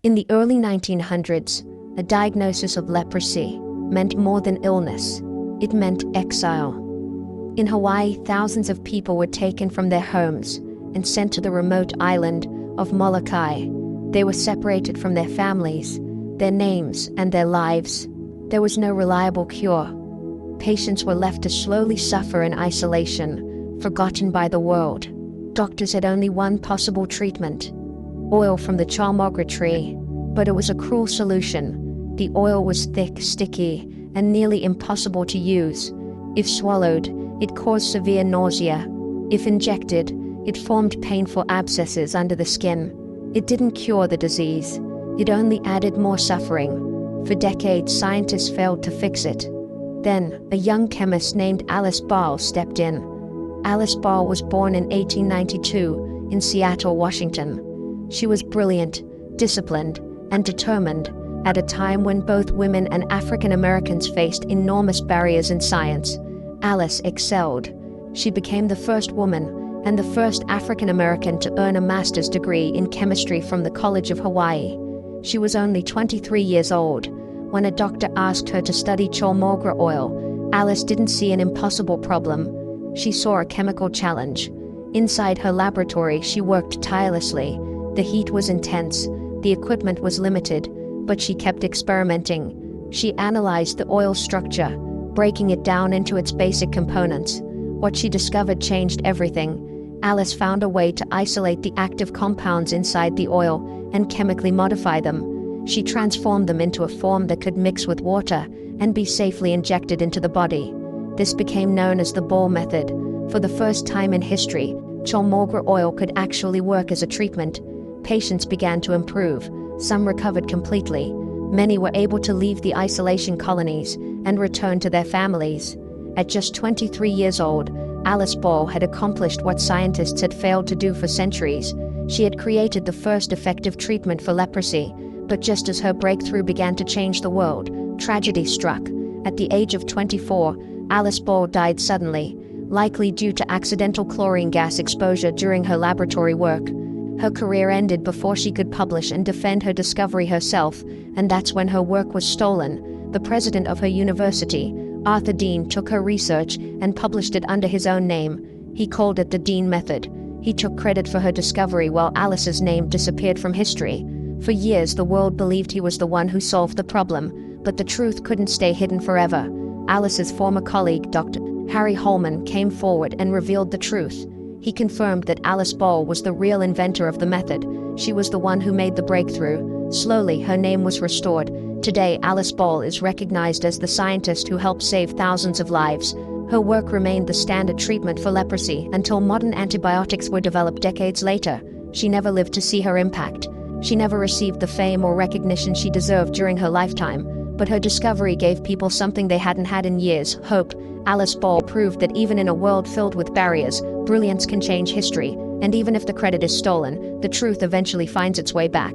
In the early 1900s, a diagnosis of leprosy meant more than illness. It meant exile. In Hawaii, thousands of people were taken from their homes and sent to the remote island of Molokai. They were separated from their families, their names, and their lives. There was no reliable cure. Patients were left to slowly suffer in isolation, forgotten by the world. Doctors had only one possible treatment: oil from the chaulmoogra tree. But it was a cruel solution. The oil was thick, sticky, and nearly impossible to use. If swallowed, it caused severe nausea. If injected, it formed painful abscesses under the skin. It didn't cure the disease. It only added more suffering. For decades, scientists failed to fix it. Then, a young chemist named Alice Ball stepped in. Alice Ball was born in 1892 in Seattle, Washington. She was brilliant, disciplined, and determined at a time when both women and African Americans faced enormous barriers in science. Alice excelled. She became the first woman and the first African American to earn a master's degree in chemistry from the College of Hawaii. She was only 23 years old. When a doctor asked her to study chaulmoogra oil, Alice didn't see an impossible problem. She saw a chemical challenge. Inside her laboratory, she worked tirelessly. The heat was intense. The equipment was limited, but she kept experimenting. She analyzed the oil structure, breaking it down into its basic components. What she discovered changed everything. Alice found a way to isolate the active compounds inside the oil and chemically modify them. She transformed them into a form that could mix with water and be safely injected into the body. This became known as the Ball method. For the first time in history, chaulmoogra oil could actually work as a treatment. Patients began to improve. Some recovered completely. Many were able to leave the isolation colonies and return to their families. At just 23 years old, Alice Ball had accomplished what scientists had failed to do for centuries. She had created the first effective treatment for leprosy. But just as her breakthrough began to change the world, tragedy struck. At the age of 24, Alice Ball died suddenly, likely due to accidental chlorine gas exposure during her laboratory work. Her career ended before she could publish and defend her discovery herself, and that's when her work was stolen. The president of her university, Arthur Dean, took her research and published it under his own name. He called it the Dean method. He took credit for her discovery while Alice's name disappeared from history. For years, the world believed he was the one who solved the problem, but the truth couldn't stay hidden forever. Alice's former colleague, Dr. Harry Holman, came forward and revealed the truth. He confirmed that Alice Ball was the real inventor of the method. She was the one who made the breakthrough. Slowly, her name was restored. Today, Alice Ball is recognized as the scientist who helped save thousands of lives. Her work remained the standard treatment for leprosy until modern antibiotics were developed decades later. She never lived to see her impact. She never received the fame or recognition she deserved during her lifetime. But her discovery gave people something they hadn't had in years: hope. Alice Ball proved that even in a world filled with barriers, brilliance can change history, and even if the credit is stolen, the truth eventually finds its way back.